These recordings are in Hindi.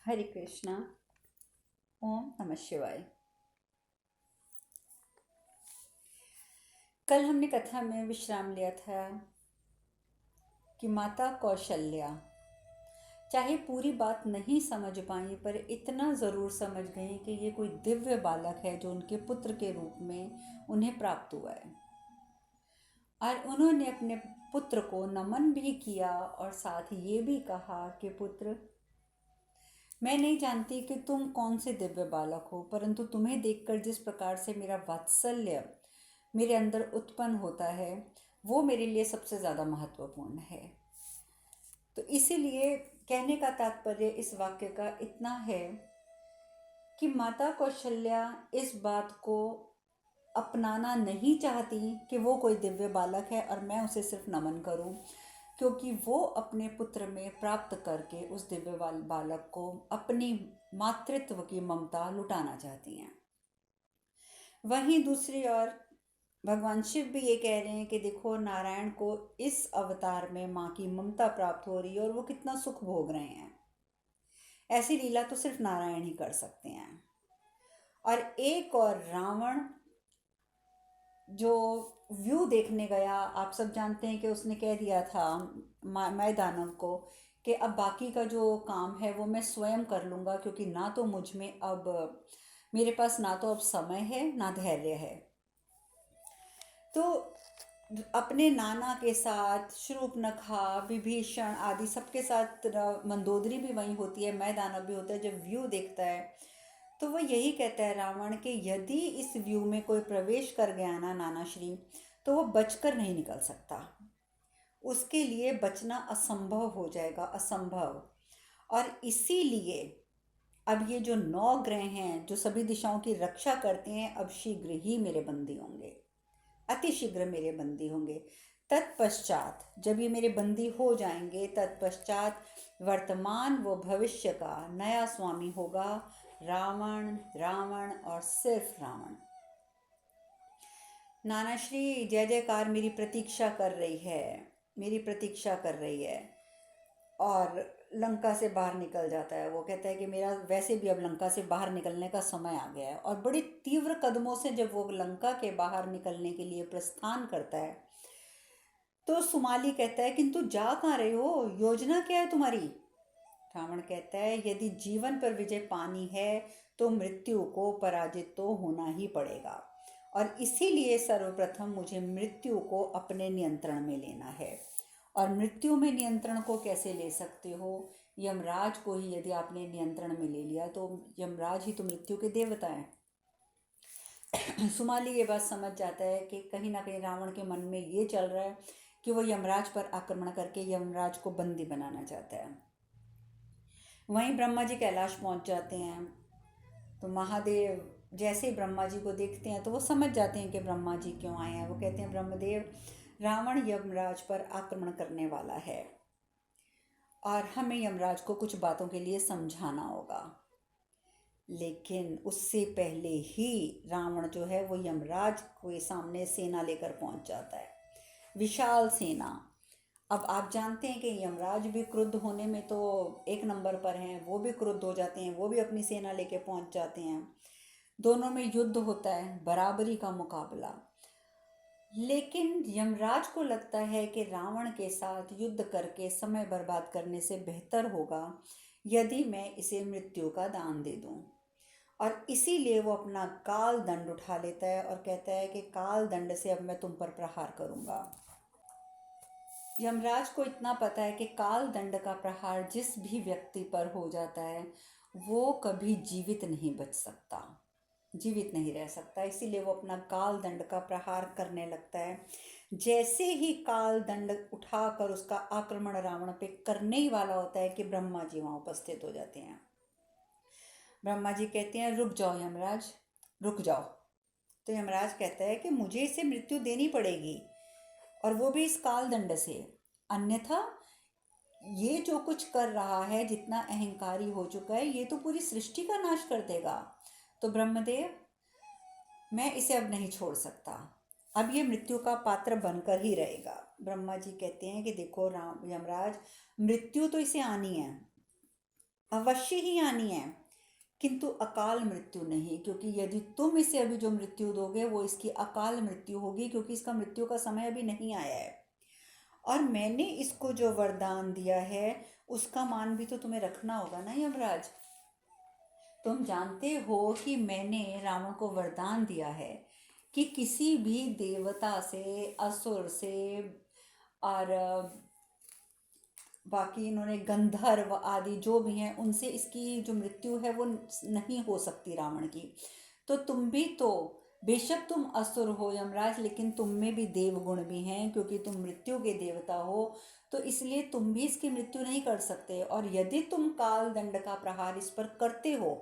हरे कृष्णा। ओम नमः शिवाय। कल हमने कथा में विश्राम लिया था कि माता कौशल्या चाहे पूरी बात नहीं समझ पाई पर इतना ज़रूर समझ गई कि ये कोई दिव्य बालक है जो उनके पुत्र के रूप में उन्हें प्राप्त हुआ है। और उन्होंने अपने पुत्र को नमन भी किया और साथ ये भी कहा कि पुत्र, मैं नहीं जानती कि तुम कौन से दिव्य बालक हो, परंतु तुम्हें देखकर जिस प्रकार से मेरा वात्सल्य मेरे अंदर उत्पन्न होता है वो मेरे लिए सबसे ज़्यादा महत्वपूर्ण है। तो इसीलिए कहने का तात्पर्य इस वाक्य का इतना है कि माता कौशल्या इस बात को अपनाना नहीं चाहती कि वो कोई दिव्य बालक है और मैं उसे सिर्फ नमन करूं, क्योंकि वो अपने पुत्र में प्राप्त करके उस दिव्य बालक को अपनी मातृत्व की ममता लुटाना चाहती हैं। वहीं दूसरी ओर भगवान शिव भी ये कह रहे हैं कि देखो, नारायण को इस अवतार में माँ की ममता प्राप्त हो रही है और वो कितना सुख भोग रहे हैं। ऐसी लीला तो सिर्फ नारायण ही कर सकते हैं। और एक और रावण जो व्यू देखने गया, आप सब जानते हैं कि उसने कह दिया था मैं दानव को कि अब बाकी का जो काम है वो मैं स्वयं कर लूँगा, क्योंकि ना तो मुझ में अब मेरे पास ना तो अब समय है ना धैर्य है। तो अपने नाना के साथ शूर्पणखा, विभीषण आदि सबके साथ मंदोदरी भी वहीं होती है, मैं दानव भी होता है। जब व्यू देखता है तो वह यही कहता है रावण कि यदि इस व्यू में कोई प्रवेश कर गया ना नाना श्री, तो वो बचकर नहीं निकल सकता। उसके लिए बचना असंभव हो जाएगा, असंभव। और इसीलिए अब ये जो 9 ग्रह हैं जो सभी दिशाओं की रक्षा करते हैं, अब शीघ्र ही मेरे बंदी होंगे, अति शीघ्र मेरे बंदी होंगे। तत्पश्चात जब ये मेरे बंदी हो जाएंगे, तत्पश्चात वर्तमान व भविष्य का नया स्वामी होगा रावण, रावण और सिर्फ रावण। नानाश्री जय जयकार मेरी प्रतीक्षा कर रही है, मेरी प्रतीक्षा कर रही है। और लंका से बाहर निकल जाता है। वो कहता है कि मेरा वैसे भी अब लंका से बाहर निकलने का समय आ गया है। और बड़ी तीव्र कदमों से जब वो लंका के बाहर निकलने के लिए प्रस्थान करता है तो सुमाली कहता है किंतु जा कहाँ रहे हो, योजना क्या है तुम्हारी? रावण कहता है यदि जीवन पर विजय पानी है तो मृत्यु को पराजित तो होना ही पड़ेगा, और इसीलिए सर्वप्रथम मुझे मृत्यु को अपने नियंत्रण में लेना है। और मृत्यु में नियंत्रण को कैसे ले सकते हो? यमराज को ही यदि आपने नियंत्रण में ले लिया तो यमराज ही तो मृत्यु के देवता हैं। सुमाली ये बात समझ जाता है कि कहीं ना कहीं रावण के मन में ये चल रहा है कि वो यमराज पर आक्रमण करके यमराज को बंदी बनाना चाहता है। वहीं ब्रह्मा जी कैलाश पहुंच जाते हैं। तो महादेव जैसे ही ब्रह्मा जी को देखते हैं तो वो समझ जाते हैं कि ब्रह्मा जी क्यों आए हैं। वो कहते हैं ब्रह्मदेव, रावण यमराज पर आक्रमण करने वाला है और हमें यमराज को कुछ बातों के लिए समझाना होगा। लेकिन उससे पहले ही रावण जो है वो यमराज के सामने सेना लेकर पहुंच जाता है, विशाल सेना। अब आप जानते हैं कि यमराज भी क्रुद्ध होने में तो एक नंबर पर हैं, वो भी क्रुद्ध हो जाते हैं, वो भी अपनी सेना लेके पहुंच जाते हैं। दोनों में युद्ध होता है, बराबरी का मुकाबला। लेकिन यमराज को लगता है कि रावण के साथ युद्ध करके समय बर्बाद करने से बेहतर होगा यदि मैं इसे मृत्यु का दान दे दूं। और इसीलिए वो अपना काल दंड उठा लेता है और कहता है कि काल दंड से अब मैं तुम पर प्रहार करूंगा। यमराज को इतना पता है कि काल दंड का प्रहार जिस भी व्यक्ति पर हो जाता है वो कभी जीवित नहीं बच सकता, जीवित नहीं रह सकता। इसीलिए वो अपना काल दंड का प्रहार करने लगता है। जैसे ही काल दंड उठाकर उसका आक्रमण रावण पे करने ही वाला होता है कि ब्रह्मा जी वहाँ उपस्थित हो जाते हैं। ब्रह्मा जी कहते हैं रुक जाओ यमराज, रुक जाओ। तो यमराज कहता है कि मुझे इसे मृत्यु देनी पड़ेगी, और वो भी इस काल दंड से, अन्यथा ये जो कुछ कर रहा है, जितना अहंकारी हो चुका है, ये तो पूरी सृष्टि का नाश कर देगा। तो ब्रह्मदेव, मैं इसे अब नहीं छोड़ सकता, अब ये मृत्यु का पात्र बनकर ही रहेगा। ब्रह्मा जी कहते हैं कि देखो राम यमराज, मृत्यु तो इसे आनी है, अवश्य ही आनी है, किंतु अकाल मृत्यु नहीं, क्योंकि यदि तुम इसे अभी जो मृत्यु दोगे वो इसकी अकाल मृत्यु होगी, क्योंकि इसका मृत्यु का समय अभी नहीं आया है। और मैंने इसको जो वरदान दिया है उसका मान भी तो तुम्हें रखना होगा ना यमराज। तुम जानते हो कि मैंने रावण को वरदान दिया है कि किसी भी देवता से, असुर से, और बाकी इन्होंने गंधर्व आदि जो भी हैं उनसे इसकी जो मृत्यु है वो नहीं हो सकती रावण की। तो तुम भी तो, बेशक तुम असुर हो यमराज, लेकिन तुम में भी देवगुण भी हैं, क्योंकि तुम मृत्यु के देवता हो, तो इसलिए तुम भी इसकी मृत्यु नहीं कर सकते। और यदि तुम काल दंड का प्रहार इस पर करते हो,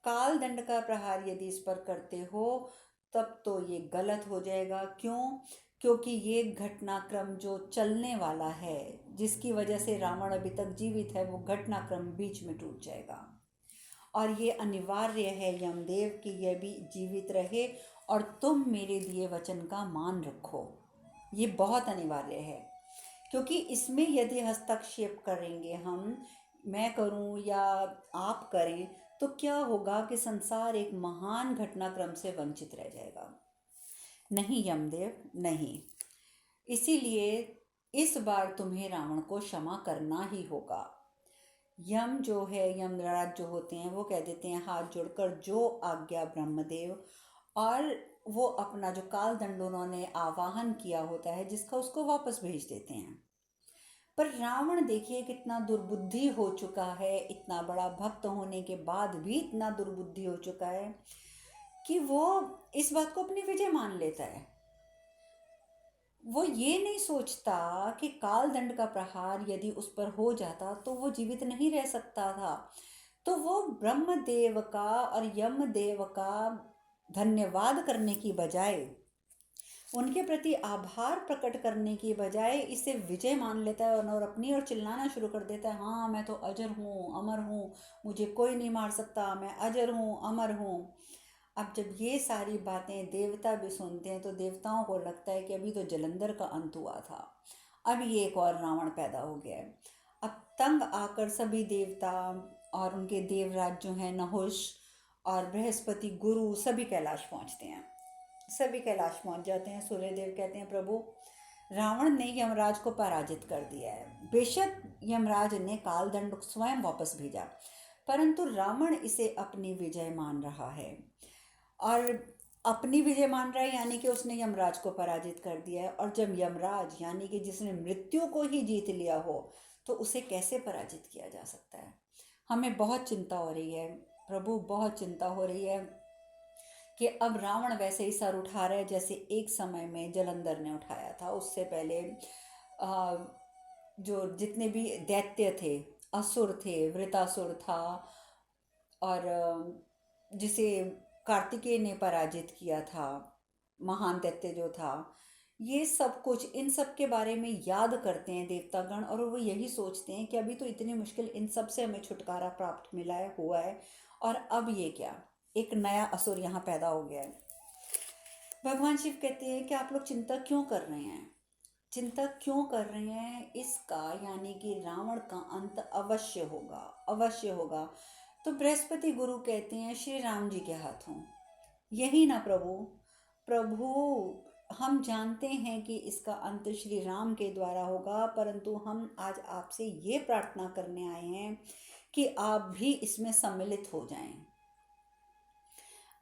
काल दंड का प्रहार यदि इस पर करते हो, तब तो ये गलत हो जाएगा। क्यों? क्योंकि ये घटनाक्रम जो चलने वाला है, जिसकी वजह से रावण अभी तक जीवित है, वो घटनाक्रम बीच में टूट जाएगा। और ये अनिवार्य है यमदेव कि यह भी जीवित रहे और तुम मेरे दिए वचन का मान रखो। ये बहुत अनिवार्य है, क्योंकि इसमें यदि हस्तक्षेप करेंगे हम, मैं करूं या आप करें, तो क्या होगा कि संसार एक महान घटनाक्रम से वंचित रह जाएगा। नहीं यमदेव, नहीं। इसीलिए इस बार तुम्हें रावण को क्षमा करना ही होगा। यम जो है, यमराज जो होते हैं, वो कह देते हैं हाथ जोड़कर, जो आज्ञा ब्रह्मदेव। और वो अपना जो काल दंड उन्होंने आवाहन किया होता है जिसका, उसको वापस भेज देते हैं। पर रावण देखिए कितना दुर्बुद्धि हो चुका है, इतना बड़ा भक्त होने के बाद भी इतना दुर्बुद्धि हो चुका है कि वो इस बात को अपनी विजय मान लेता है। वो ये नहीं सोचता कि काल दंड का प्रहार यदि उस पर हो जाता तो वो जीवित नहीं रह सकता था। तो वो ब्रह्मदेव का और यमदेव का धन्यवाद करने की बजाय, उनके प्रति आभार प्रकट करने की बजाय इसे विजय मान लेता है और अपनी ओर चिल्लाना शुरू कर देता है, हाँ मैं तो अजर हूँ, अमर हूँ, मुझे कोई नहीं मार सकता, मैं अजर हूँ, अमर हूँ। अब जब ये सारी बातें देवता भी सुनते हैं तो देवताओं को लगता है कि अभी तो जलंधर का अंत हुआ था, अब ये एक और रावण पैदा हो गया है। अब तंग आकर सभी देवता और उनके देवराज जो हैं, नहुष और बृहस्पति गुरु, सभी कैलाश पहुंचते हैं। सभी कैलाश पहुंच जाते हैं। सूर्यदेव कहते हैं, प्रभु रावण ने यमराज को पराजित कर दिया है। बेशक यमराज ने कालदंड स्वयं वापस भेजा, परंतु रावण इसे अपनी विजय मान रहा है। और अपनी विजय मान रहा है यानी कि उसने यमराज को पराजित कर दिया है। और जब यमराज यानी कि जिसने मृत्यु को ही जीत लिया हो, तो उसे कैसे पराजित किया जा सकता है। हमें बहुत चिंता हो रही है प्रभु, बहुत चिंता हो रही है कि अब रावण वैसे ही सर उठा रहा है जैसे एक समय में जलंधर ने उठाया था। उससे पहले जो जितने भी दैत्य थे, असुर थे, वृतासुर था, और जिसे कार्तिकेय ने पराजित किया था, महान दैत्य जो था, ये सब कुछ, इन सब के बारे में याद करते हैं देवतागण, और वो यही सोचते हैं कि अभी तो इतनी मुश्किल इन सब से हमें छुटकारा प्राप्त मिला है, हुआ है, और अब ये क्या, एक नया असुर यहाँ पैदा हो गया है। भगवान शिव कहते हैं कि आप लोग चिंता क्यों कर रहे हैं, चिंता क्यों कर रहे हैं इसका, यानी कि रावण का अंत अवश्य होगा, अवश्य होगा। तो बृहस्पति गुरु कहते हैं श्री राम जी के हाथों। यही ना प्रभु, प्रभु हम जानते हैं कि इसका अंत श्री राम के द्वारा होगा, परंतु हम आज आपसे ये प्रार्थना करने आए हैं कि आप भी इसमें सम्मिलित हो जाएं।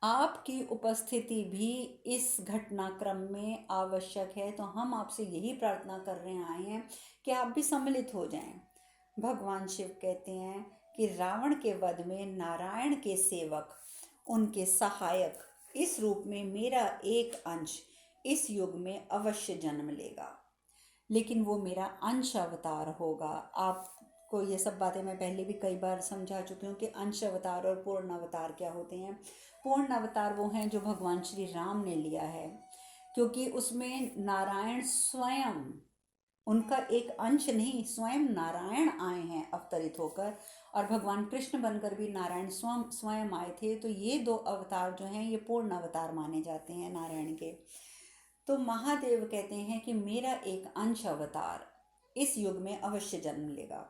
आपकी उपस्थिति भी इस घटनाक्रम में आवश्यक है, तो हम आपसे यही प्रार्थना करने आए हैं कि आप भी सम्मिलित हो जाएं। भगवान शिव कहते हैं कि रावण के वध में नारायण के सेवक, उनके सहायक, इस रूप में मेरा एक अंश इस युग में अवश्य जन्म लेगा, लेकिन वो मेरा अंश अवतार होगा। आपको ये सब बातें मैं पहले भी कई बार समझा चुकी हूँ कि अंश अवतार और पूर्ण अवतार क्या होते हैं। पूर्ण अवतार वो हैं जो भगवान श्री राम ने लिया है, क्योंकि उसमें नारायण स्वयं, उनका एक अंश नहीं, स्वयं नारायण आए हैं अवतरित होकर, और भगवान कृष्ण बनकर भी नारायण स्वयं स्वयं आए थे। तो ये दो अवतार जो हैं ये पूर्ण अवतार माने जाते हैं नारायण के। तो महादेव कहते हैं कि मेरा एक अंश अवतार इस युग में अवश्य जन्म लेगा।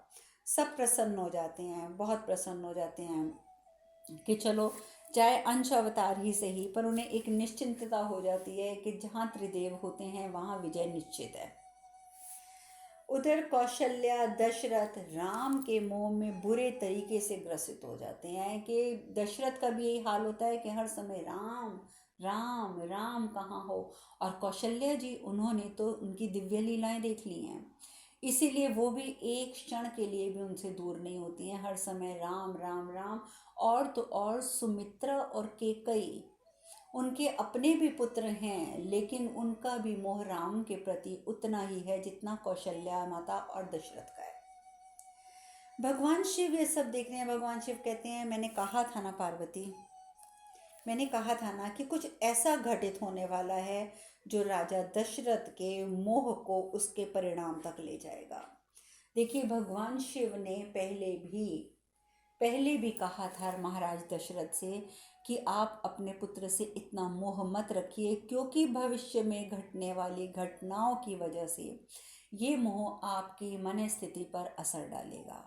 सब प्रसन्न हो जाते हैं, बहुत प्रसन्न हो जाते हैं कि चलो चाहे अंश अवतार ही सही, पर उन्हें एक निश्चिंतता हो जाती है कि जहाँ त्रिदेव होते हैं वहाँ विजय निश्चित है। उधर कौशल्या दशरथ राम के मोह में बुरे तरीके से ग्रसित हो जाते हैं कि दशरथ का भी यही हाल होता है कि हर समय राम राम राम कहाँ हो। और कौशल्या जी, उन्होंने तो उनकी दिव्य लीलाएं देख ली हैं, इसीलिए वो भी एक क्षण के लिए भी उनसे दूर नहीं होती हैं, हर समय राम राम राम। और तो और सुमित्रा और केकई उनके अपने भी पुत्र हैं, लेकिन उनका भी मोह राम के प्रति उतना ही है जितना कौशल्या माता और दशरथ का है। भगवान शिव ये सब देख रहे हैं। भगवान शिव कहते हैं, मैंने कहा था ना पार्वती, मैंने कहा था ना कि कुछ ऐसा घटित होने वाला है जो राजा दशरथ के मोह को उसके परिणाम तक ले जाएगा। देखिए, भगवान शिव ने पहले भी कहा था महाराज दशरथ से कि आप अपने पुत्र से इतना मोह मत रखिए, क्योंकि भविष्य में घटने वाली घटनाओं की वजह से ये मोह आपकी मन स्थिति पर असर डालेगा।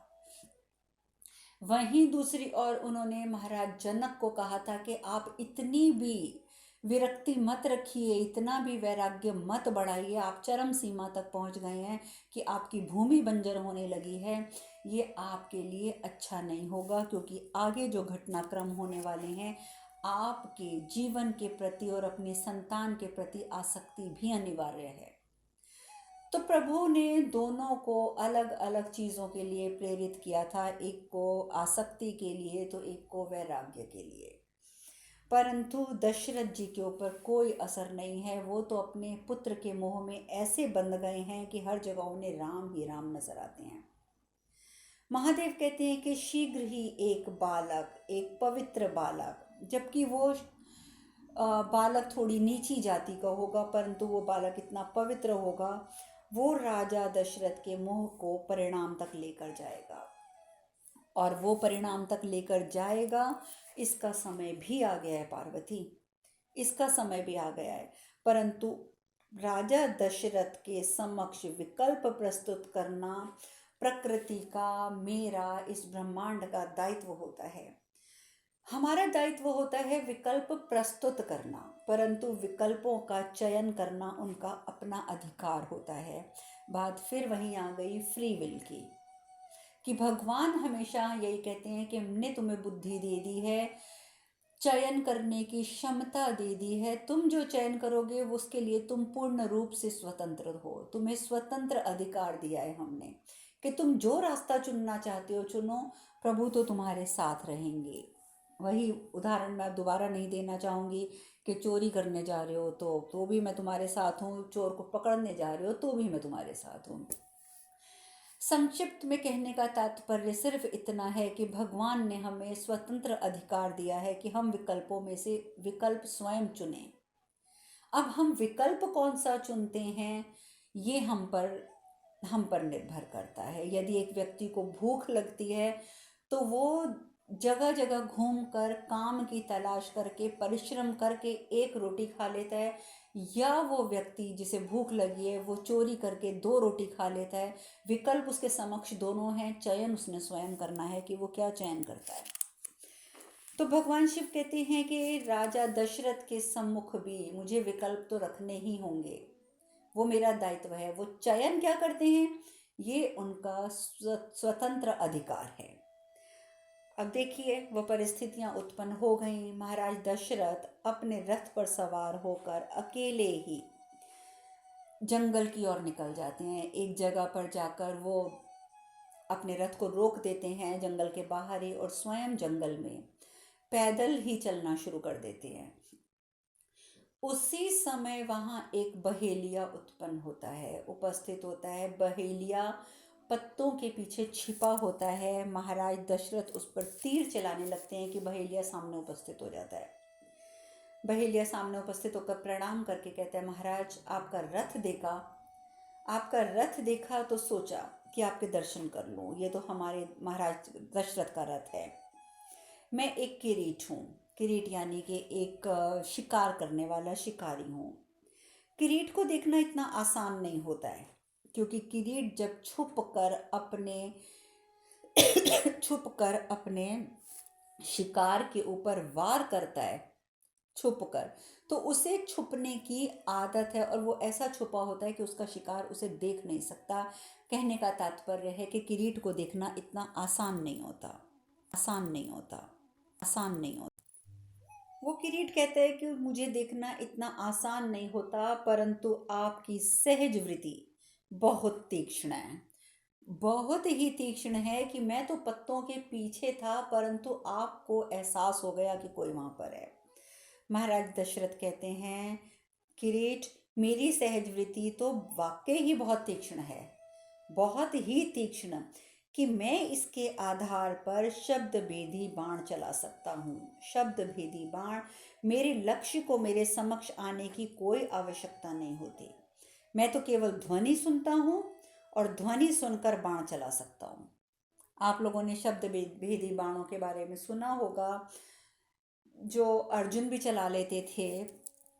वहीं दूसरी ओर उन्होंने महाराज जनक को कहा था कि आप इतनी भी विरक्ति मत रखिए, इतना भी वैराग्य मत बढ़ाइए, आप चरम सीमा तक पहुंच गए हैं कि आपकी भूमि बंजर होने लगी है। ये आपके लिए अच्छा नहीं होगा, क्योंकि आगे जो घटनाक्रम होने वाले हैं आपके जीवन के प्रति और अपनी संतान के प्रति आसक्ति भी अनिवार्य है। तो प्रभु ने दोनों को अलग अलग चीज़ों के लिए प्रेरित किया था, एक को आसक्ति के लिए तो एक को वैराग्य के लिए। परंतु दशरथ जी के ऊपर कोई असर नहीं है, वो तो अपने पुत्र के मोह में ऐसे बंध गए हैं कि हर जगह उन्हें राम ही राम नजर आते हैं। महादेव कहते हैं कि शीघ्र ही एक बालक, एक पवित्र बालक, जबकि वो बालक थोड़ी नीची जाति का होगा, परंतु वो बालक इतना पवित्र होगा, वो राजा दशरथ के मोह को परिणाम तक लेकर जाएगा। और वो परिणाम तक लेकर जाएगा, इसका समय भी आ गया है पार्वती, इसका समय भी आ गया है। परंतु राजा दशरथ के समक्ष विकल्प प्रस्तुत करना प्रकृति का, मेरा, इस ब्रह्मांड का दायित्व होता है। हमारा दायित्व होता है विकल्प प्रस्तुत करना, परंतु विकल्पों का चयन करना उनका अपना अधिकार होता है। बात फिर वहीं आ गई फ्री विल की, कि भगवान हमेशा यही कहते हैं कि हमने तुम्हें बुद्धि दे दी है, चयन करने की क्षमता दे दी है, तुम जो चयन करोगे वो उसके लिए तुम पूर्ण रूप से स्वतंत्र हो, तुम्हें स्वतंत्र अधिकार दिया है हमने कि तुम जो रास्ता चुनना चाहते हो चुनो, प्रभु तो तुम्हारे साथ रहेंगे। वही उदाहरण मैं दोबारा नहीं देना चाहूँगी कि चोरी करने जा रहे हो तो भी मैं तुम्हारे साथ हूँ, चोर को पकड़ने जा रहे हो तो भी मैं तुम्हारे साथ हूँ। संक्षिप्त में कहने का तात्पर्य सिर्फ इतना है कि भगवान ने हमें स्वतंत्र अधिकार दिया है कि हम विकल्पों में से विकल्प स्वयं चुनें। अब हम विकल्प कौन सा चुनते हैं ये हम पर निर्भर करता है। यदि एक व्यक्ति को भूख लगती है तो वो जगह जगह घूमकर काम की तलाश करके परिश्रम करके एक रोटी खा लेता है, या वो व्यक्ति जिसे भूख लगी है वो चोरी करके 2 रोटी खा लेता है। विकल्प उसके समक्ष दोनों हैं, चयन उसने स्वयं करना है कि वो क्या चयन करता है। तो भगवान शिव कहते हैं कि राजा दशरथ के सम्मुख भी मुझे विकल्प तो रखने ही होंगे, वो मेरा दायित्व है। वो चयन क्या करते हैं ये उनका स्वतंत्र अधिकार है। अब देखिए, वह परिस्थितियां उत्पन्न हो गईं। महाराज दशरथ अपने रथ पर सवार होकर अकेले ही जंगल की ओर निकल जाते हैं। एक जगह पर जाकर वो अपने रथ को रोक देते हैं जंगल के बाहर ही, और स्वयं जंगल में पैदल ही चलना शुरू कर देते हैं। उसी समय वहां एक बहेलिया उत्पन्न होता है, उपस्थित होता है। बहेलिया पत्तों के पीछे छिपा होता है। महाराज दशरथ उस पर तीर चलाने लगते हैं कि बहेलिया सामने उपस्थित हो जाता है। बहेलिया सामने उपस्थित होकर प्रणाम करके कहता है, महाराज आपका रथ देखा तो सोचा कि आपके दर्शन कर लूं। ये तो हमारे महाराज दशरथ का रथ है। मैं एक किरीट हूँ, किरीट यानी कि एक शिकार करने वाला शिकारी हूँ। किरीट को देखना इतना आसान नहीं होता है, क्योंकि किरीट जब छुप कर अपने छुप कर अपने शिकार के ऊपर वार करता है, छुप कर, तो उसे छुपने की आदत है और वो ऐसा छुपा होता है कि उसका शिकार उसे देख नहीं सकता। कहने का तात्पर्य है कि किरीट को देखना इतना आसान नहीं होता, आसान नहीं होता, आसान नहीं होता। वो किरीट कहते हैं कि मुझे देखना इतना आसान नहीं होता, परंतु आपकी सहज वृत्ति बहुत तीक्ष्ण है, बहुत ही तीक्ष्ण है कि मैं तो पत्तों के पीछे था, परंतु आपको एहसास हो गया कि कोई वहाँ पर है। महाराज दशरथ कहते हैं, किरीट, मेरी सहज वृत्ति तो वाकई ही बहुत तीक्ष्ण है, बहुत ही तीक्ष्ण, कि मैं इसके आधार पर शब्द भेदी बाण चला सकता हूँ। शब्द भेदी बाण, मेरे लक्ष्य को मेरे समक्ष आने की कोई आवश्यकता नहीं होती। मैं तो केवल ध्वनि सुनता हूँ और ध्वनि सुनकर बाण चला सकता हूँ। आप लोगों ने शब्द भेदी बाणों के बारे में सुना होगा, जो अर्जुन भी चला लेते थे।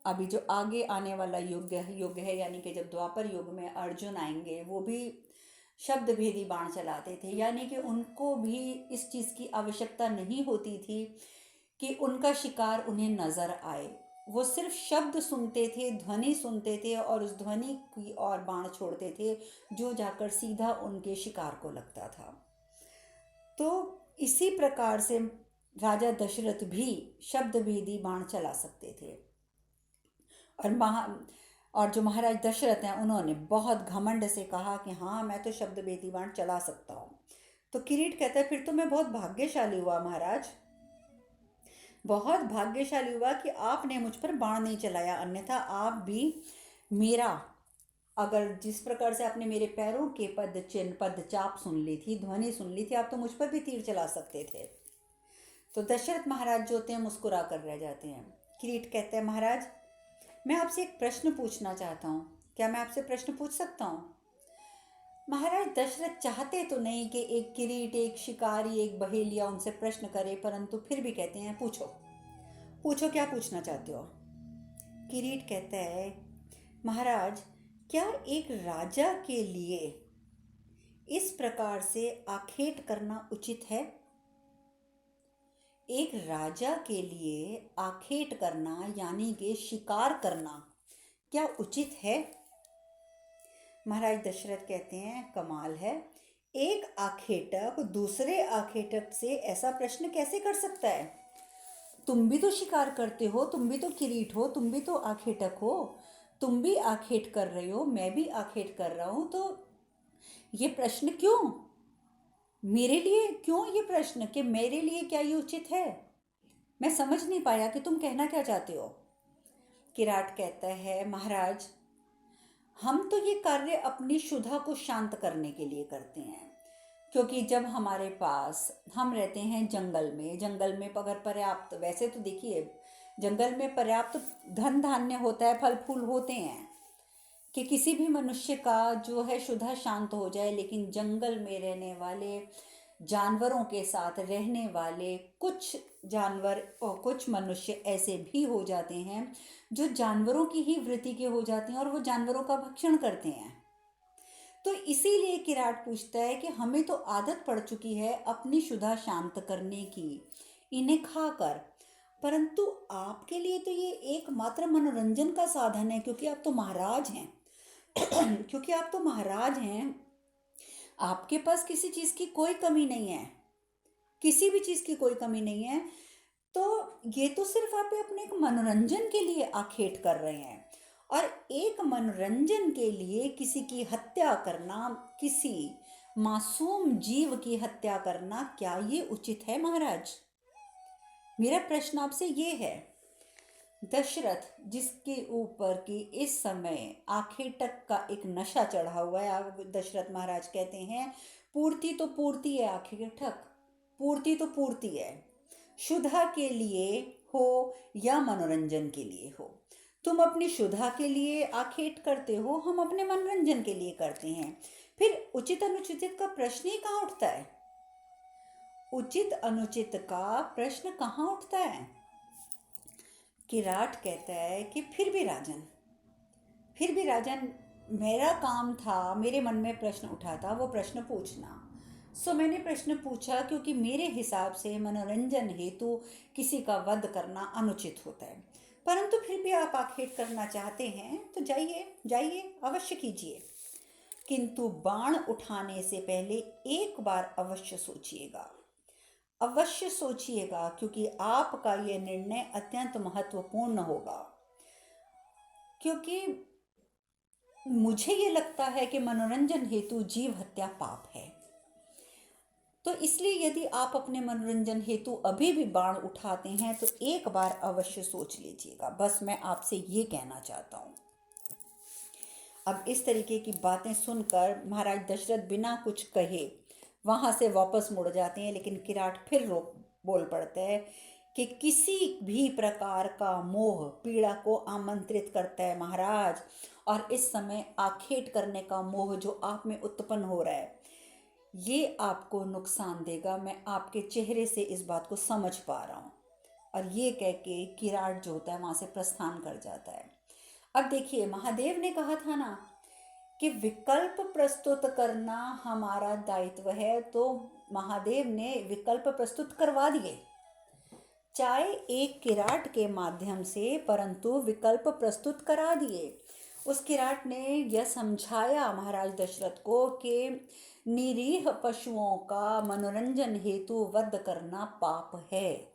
अभी जो आगे आने वाला युग है, यानी कि जब द्वापर युग में अर्जुन आएंगे, वो भी शब्द भेदी बाण चलाते थे, यानी कि उनको भी इस चीज़ की आवश्यकता नहीं होती थी कि उनका शिकार उन्हें नज़र आए। वो सिर्फ शब्द सुनते थे, ध्वनि सुनते थे और उस ध्वनि की ओर बाण छोड़ते थे, जो जाकर सीधा उनके शिकार को लगता था। तो इसी प्रकार से राजा दशरथ भी शब्द भेदी बाण चला सकते थे। और जो महाराज दशरथ हैं, उन्होंने बहुत घमंड से कहा कि हाँ, मैं तो शब्द भेदी बाण चला सकता हूँ। तो किरीट कहता है, फिर तो मैं बहुत भाग्यशाली हुआ महाराज, बहुत भाग्यशाली हुआ कि आपने मुझ पर बाण नहीं चलाया, अन्यथा आप भी मेरा, अगर जिस प्रकार से आपने मेरे पैरों के पद चिन्ह, पद चाप सुन ली थी, ध्वनि सुन ली थी, आप तो मुझ पर भी तीर चला सकते थे। तो दशरथ महाराज जो होते हैं मुस्कुरा कर रह जाते हैं। किरीट कहते हैं, महाराज, मैं आपसे एक प्रश्न पूछना चाहता हूँ, क्या मैं आपसे प्रश्न पूछ सकता हूँ? महाराज दशरथ चाहते तो नहीं कि एक किरीट, एक शिकारी, एक बहेलिया उनसे प्रश्न करे, परंतु फिर भी कहते हैं, पूछो पूछो, क्या पूछना चाहते हो? किरीट कहता है, महाराज, क्या एक राजा के लिए इस प्रकार से आखेट करना उचित है? एक राजा के लिए आखेट करना, यानी कि शिकार करना, क्या उचित है? महाराज दशरथ कहते हैं, कमाल है, एक आखेटक दूसरे आखेटक से ऐसा प्रश्न कैसे कर सकता है? तुम भी तो शिकार करते हो, तुम भी तो किरीट हो, तुम भी तो आखेटक हो, तुम भी आखेट कर रहे हो, मैं भी आखेट कर रहा हूँ, तो ये प्रश्न क्यों? मेरे लिए क्यों ये प्रश्न, कि मेरे लिए क्या ये उचित है? मैं समझ नहीं पाया कि तुम कहना क्या चाहते हो। किराट कहता है, महाराज, हम तो ये कार्य अपनी क्षुधा को शांत करने के लिए करते हैं, क्योंकि जब हमारे पास, हम रहते हैं जंगल में, जंगल में अगर पर्याप्त, वैसे तो देखिए जंगल में पर्याप्त धन धान्य होता है, फल फूल होते हैं कि किसी भी मनुष्य का जो है क्षुधा शांत हो जाए, लेकिन जंगल में रहने वाले जानवरों के साथ रहने वाले कुछ जानवर और कुछ मनुष्य ऐसे भी हो जाते हैं जो जानवरों की ही वृत्ति के हो जाते हैं और वो जानवरों का भक्षण करते हैं। तो इसीलिए किराट पूछता है कि हमें तो आदत पड़ चुकी है अपनी क्षुधा शांत करने की, इन्हें खाकर, परंतु आपके लिए तो ये एकमात्र मनोरंजन का साधन है, क्योंकि आप तो महाराज हैं। क्योंकि आप तो महाराज हैं, आपके पास किसी चीज़ की कोई कमी नहीं है, किसी भी चीज़ की कोई कमी नहीं है। तो ये तो सिर्फ आप अपने एक मनोरंजन के लिए आखेट कर रहे हैं, और एक मनोरंजन के लिए किसी की हत्या करना, किसी मासूम जीव की हत्या करना, क्या ये उचित है महाराज? मेरा प्रश्न आपसे ये है। दशरथ, जिसके ऊपर की इस समय आखेटक का एक नशा चढ़ा हुआ है, दशरथ महाराज कहते हैं, पूर्ति तो पूर्ति है आखेटक, पूर्ति तो पूर्ति है, क्षुधा के लिए हो या मनोरंजन के लिए हो। तुम अपनी क्षुधा के लिए आखेट करते हो, हम अपने मनोरंजन के लिए करते हैं, फिर उचित अनुचित का प्रश्न ही कहाँ उठता है? उचित अनुचित का प्रश्न कहाँ उठता है? किराट कहता है कि फिर भी राजन, मेरा काम था, मेरे मन में प्रश्न उठा था, वो प्रश्न पूछना। मैंने प्रश्न पूछा क्योंकि मेरे हिसाब से मनोरंजन हेतु किसी का वध करना अनुचित होता है, परंतु फिर भी आप आखेट करना चाहते हैं तो जाइए जाइए, अवश्य कीजिए। किंतु बाण उठाने से पहले एक बार अवश्य सोचिएगा, अवश्य सोचिएगा, क्योंकि आपका यह निर्णय अत्यंत महत्वपूर्ण होगा। क्योंकि मुझे ये लगता है कि मनोरंजन हेतु जीव हत्या पाप है। तो इसलिए यदि आप अपने मनोरंजन हेतु अभी भी बाण उठाते हैं तो एक बार अवश्य सोच लीजिएगा। बस मैं आपसे ये कहना चाहता हूँ। अब इस तरीके की बातें सुनकर महाराज दशरथ बिना कुछ कहे वहाँ से वापस मुड़ जाते हैं, लेकिन किराट फिर रोक बोल पड़ता है कि किसी भी प्रकार का मोह पीड़ा को आमंत्रित करता है महाराज, और इस समय आखेट करने का मोह जो आप में उत्पन्न हो रहा है ये आपको नुकसान देगा। मैं आपके चेहरे से इस बात को समझ पा रहा हूँ। और ये कह के किराट जो होता है वहाँ से प्रस्थान कर जाता है। अब देखिए, महादेव ने कहा था ना कि विकल्प प्रस्तुत करना हमारा दायित्व है, तो महादेव ने विकल्प प्रस्तुत करवा दिए, चाहे एक किराट के माध्यम से, परंतु विकल्प प्रस्तुत करा दिए। उस किराट ने यह समझाया महाराज दशरथ को कि निरीह पशुओं का मनोरंजन हेतु वध करना पाप है,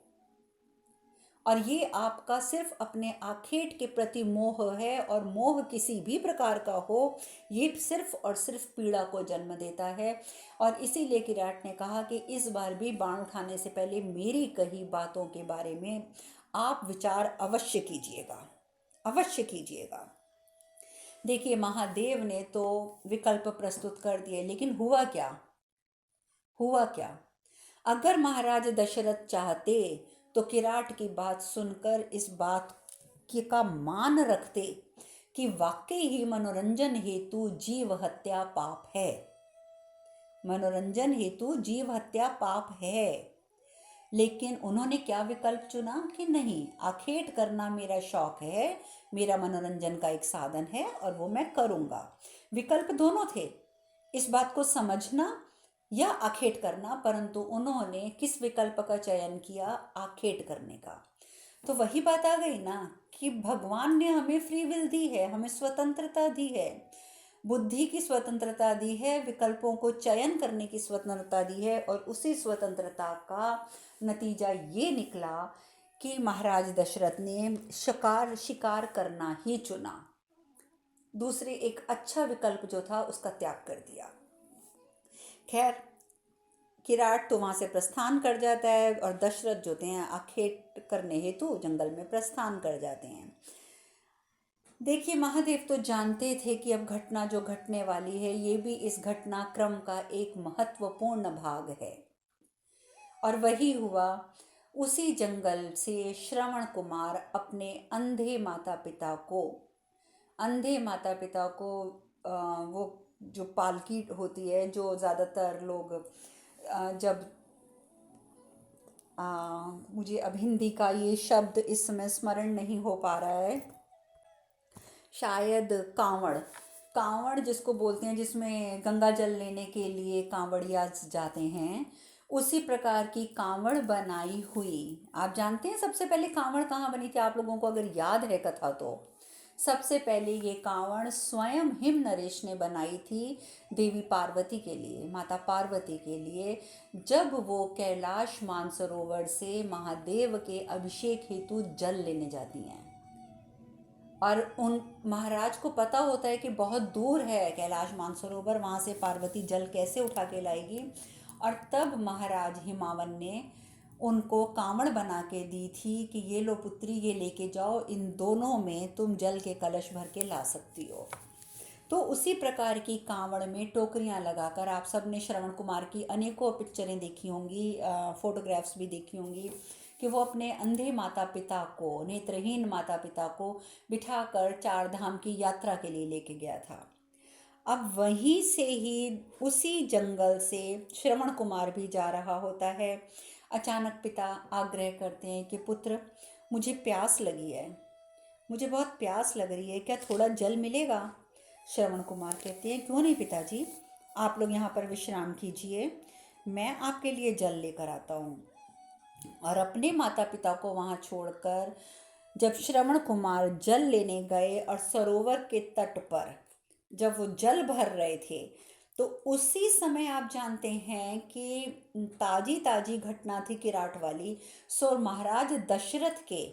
और ये आपका सिर्फ अपने आखेट के प्रति मोह है, और मोह किसी भी प्रकार का हो ये सिर्फ और सिर्फ पीड़ा को जन्म देता है। और इसीलिए किराट ने कहा कि इस बार भी बाण उठाने से पहले मेरी कही बातों के बारे में आप विचार अवश्य कीजिएगा, अवश्य कीजिएगा। देखिए, महादेव ने तो विकल्प प्रस्तुत कर दिए, लेकिन हुआ क्या? हुआ क्या? अगर महाराज दशरथ चाहते तो किराट की बात सुनकर इस बात का मान रखते कि वाकई ही मनोरंजन हेतु जीव हत्या पाप है, मनोरंजन हेतु जीव हत्या पाप है। लेकिन उन्होंने क्या विकल्प चुना कि नहीं, आखेट करना मेरा शौक है, मेरा मनोरंजन का एक साधन है और वो मैं करूँगा। विकल्प दोनों थे, इस बात को समझना या आखेट करना, परंतु उन्होंने किस विकल्प का चयन किया? आखेट करने का। तो वही बात आ गई ना कि भगवान ने हमें फ्री विल दी है, हमें स्वतंत्रता दी है, बुद्धि की स्वतंत्रता दी है, विकल्पों को चयन करने की स्वतंत्रता दी है, और उसी स्वतंत्रता का नतीजा ये निकला कि महाराज दशरथ ने शिकार करना ही चुना, दूसरे एक अच्छा विकल्प जो था उसका त्याग कर दिया। खैर, किराट तो वहाँ से प्रस्थान कर जाता है और दशरथ जो हैं आखेट करने हेतु जंगल में प्रस्थान कर जाते हैं। देखिए, महादेव तो जानते थे कि अब घटना जो घटने वाली है ये भी इस घटनाक्रम का एक महत्वपूर्ण भाग है, और वही हुआ। उसी जंगल से श्रवण कुमार अपने अंधे माता पिता को वो जो पालकी होती है, जो ज़्यादातर लोग जब मुझे अब हिंदी का ये शब्द इस समय स्मरण नहीं हो पा रहा है, शायद कांवड़ जिसको बोलते हैं, जिसमें गंगा जल लेने के लिए कांवड़िया जाते हैं, उसी प्रकार की कांवड़ बनाई हुई। आप जानते हैं सबसे पहले कांवड़ कहाँ बनी थी? आप लोगों को अगर याद है कथा तो सबसे पहले ये कांवड़ स्वयं हिम नरेश ने बनाई थी देवी पार्वती के लिए, माता पार्वती के लिए, जब वो कैलाश मानसरोवर से महादेव के अभिषेक हेतु जल लेने जाती हैं। और उन महाराज को पता होता है कि बहुत दूर है कैलाश मानसरोवर, वहाँ से पार्वती जल कैसे उठा के लाएगी, और तब महाराज हिमावन ने उनको कांवड़ बना के दी थी कि ये लो पुत्री, ये लेके जाओ, इन दोनों में तुम जल के कलश भर के ला सकती हो। तो उसी प्रकार की कांवड़ में टोकरियां लगाकर, आप सब ने श्रवण कुमार की अनेकों पिक्चरें देखी होंगी, फोटोग्राफ्स भी देखी होंगी कि वो अपने अंधे माता पिता को, नेत्रहीन माता पिता को बिठाकर चार धाम की यात्रा के लिए लेके गया था। अब वहीं से ही, उसी जंगल से श्रवण कुमार भी जा रहा होता है। अचानक पिता आग्रह करते हैं कि पुत्र, मुझे प्यास लगी है, मुझे बहुत प्यास लग रही है, क्या थोड़ा जल मिलेगा? श्रवण कुमार कहते हैं, क्यों नहीं पिताजी, आप लोग यहाँ पर विश्राम कीजिए, मैं आपके लिए जल लेकर आता हूँ। और अपने माता पिता को वहाँ छोड़कर जब श्रवण कुमार जल लेने गए और सरोवर के तट पर जब वो जल भर रहे थे, तो उसी समय आप जानते हैं कि ताजी ताजी घटना थी किराट वाली। सो महाराज दशरथ के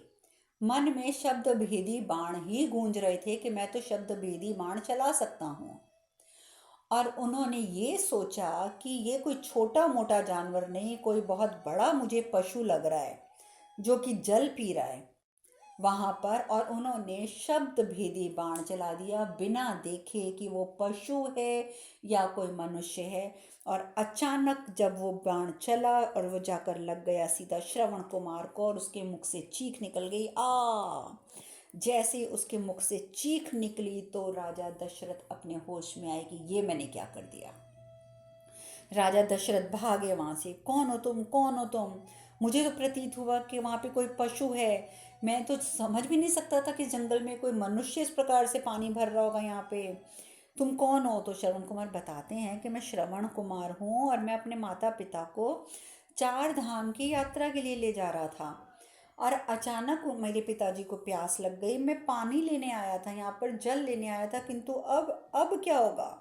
मन में शब्द भेदी बाण ही गूंज रहे थे कि मैं तो शब्द भेदी बाण चला सकता हूँ। और उन्होंने ये सोचा कि ये कोई छोटा मोटा जानवर नहीं, कोई बहुत बड़ा मुझे पशु लग रहा है जो कि जल पी रहा है वहां पर। और उन्होंने शब्द भेदी बाण चला दिया बिना देखे कि वो पशु है या कोई मनुष्य है। और अचानक जब वो बाण चला और वो जाकर लग गया सीधा श्रवण कुमार को, और उसके मुख से चीख निकल गई, आ। जैसे ही उसके मुख से चीख निकली तो राजा दशरथ अपने होश में आए कि ये मैंने क्या कर दिया। राजा दशरथ भागे वहां से, कौन हो तुम, कौन हो तुम। मुझे तो प्रतीत हुआ कि वहां पे कोई पशु है, मैं तो समझ भी नहीं सकता था कि जंगल में कोई मनुष्य इस प्रकार से पानी भर रहा होगा यहाँ पे। तुम कौन हो। तो श्रवण कुमार बताते हैं कि मैं श्रवण कुमार हूँ और मैं अपने माता पिता को 4 धाम की यात्रा के लिए ले जा रहा था, और अचानक मेरे पिताजी को प्यास लग गई। मैं पानी लेने आया था, यहाँ पर जल लेने आया था, किंतु अब क्या होगा।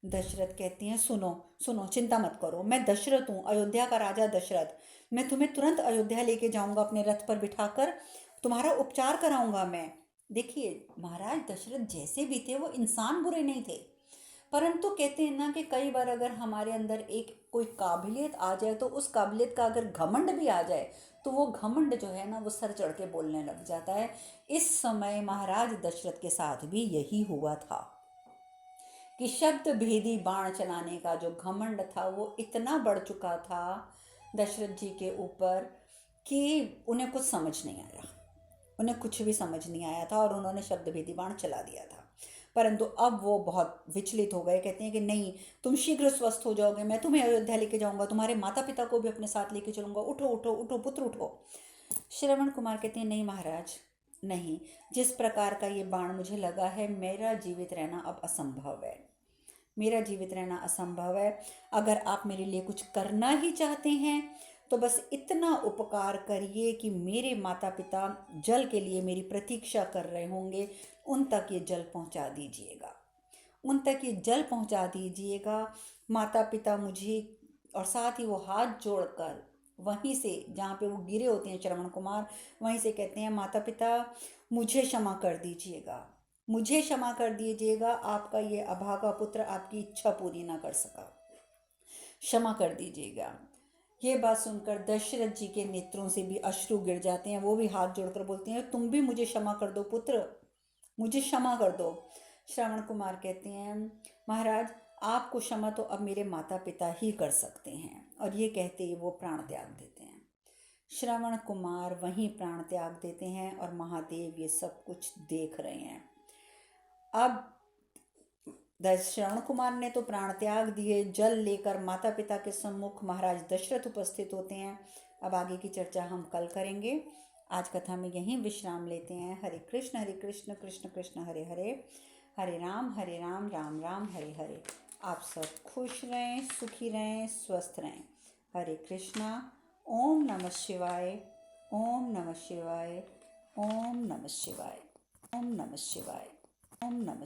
दशरथ कहती हैं, सुनो सुनो, चिंता मत करो, मैं दशरथ हूँ, अयोध्या का राजा दशरथ। मैं तुम्हें तुरंत अयोध्या लेके जाऊंगा, अपने रथ पर बिठाकर तुम्हारा उपचार कराऊंगा मैं। देखिए महाराज दशरथ जैसे भी थे वो इंसान बुरे नहीं थे, परंतु कहते हैं ना कि कई बार अगर हमारे अंदर एक कोई काबिलियत आ जाए तो उस काबिलियत का अगर घमंड भी आ जाए तो वो घमंड जो है ना वो सर चढ़ के बोलने लग जाता है। इस समय महाराज दशरथ के साथ भी यही हुआ था कि शब्द भेदी बाण चलाने का जो घमंड था वो इतना बढ़ चुका था दशरथ जी के ऊपर कि उन्हें कुछ समझ नहीं आया, उन्हें कुछ भी समझ नहीं आया था और उन्होंने शब्द भेदी बाण चला दिया था। परंतु अब वो बहुत विचलित हो गए, कहते हैं कि नहीं, तुम शीघ्र स्वस्थ हो जाओगे, मैं तुम्हें अयोध्या लेके जाऊंगा, तुम्हारे माता पिता को भी अपने साथ लेके चलूंगा, उठो उठो उठो पुत्र उठो। श्रवण कुमार कहते हैं, नहीं महाराज नहीं, जिस प्रकार का ये बाण मुझे लगा है मेरा जीवित रहना अब असंभव है, मेरा जीवित रहना असंभव है। अगर आप मेरे लिए कुछ करना ही चाहते हैं तो बस इतना उपकार करिए कि मेरे माता पिता जल के लिए मेरी प्रतीक्षा कर रहे होंगे, उन तक ये जल पहुंचा दीजिएगा, उन तक ये जल पहुंचा दीजिएगा। माता पिता मुझे, और साथ ही वो हाथ जोड़कर वहीं से जहाँ पे वो गिरे होते हैं श्रवण कुमार, वहीं से कहते हैं, माता पिता मुझे क्षमा कर दीजिएगा, मुझे क्षमा कर दीजिएगा, आपका ये अभागा पुत्र आपकी इच्छा पूरी ना कर सका, क्षमा कर दीजिएगा। ये बात सुनकर दशरथ जी के नेत्रों से भी अश्रु गिर जाते हैं, वो भी हाथ जोड़कर बोलते हैं, तुम भी मुझे क्षमा कर दो पुत्र, मुझे क्षमा कर दो। श्रवण कुमार कहते हैं, महाराज आपको क्षमा तो अब मेरे माता पिता ही कर सकते हैं। और ये कहते ही वो प्राण त्याग देते हैं। श्रवण कुमार वहीं प्राण त्याग देते हैं और महादेव ये सब कुछ देख रहे हैं। अब श्रवण कुमार ने तो प्राण त्याग दिए, जल लेकर माता पिता के सम्मुख महाराज दशरथ उपस्थित होते हैं। अब आगे की चर्चा हम कल करेंगे। आज कथा में यहीं विश्राम लेते हैं। हरे कृष्ण कृष्ण कृष्ण हरे हरे, हरे राम राम राम हरे हरे। आप सब खुश रहें, सुखी रहें, स्वस्थ रहें। हरे कृष्णा। ओम नमः शिवाय, ओम नमः शिवाय, ओम नमः शिवाय, ओम नमः शिवाय, ओम नमः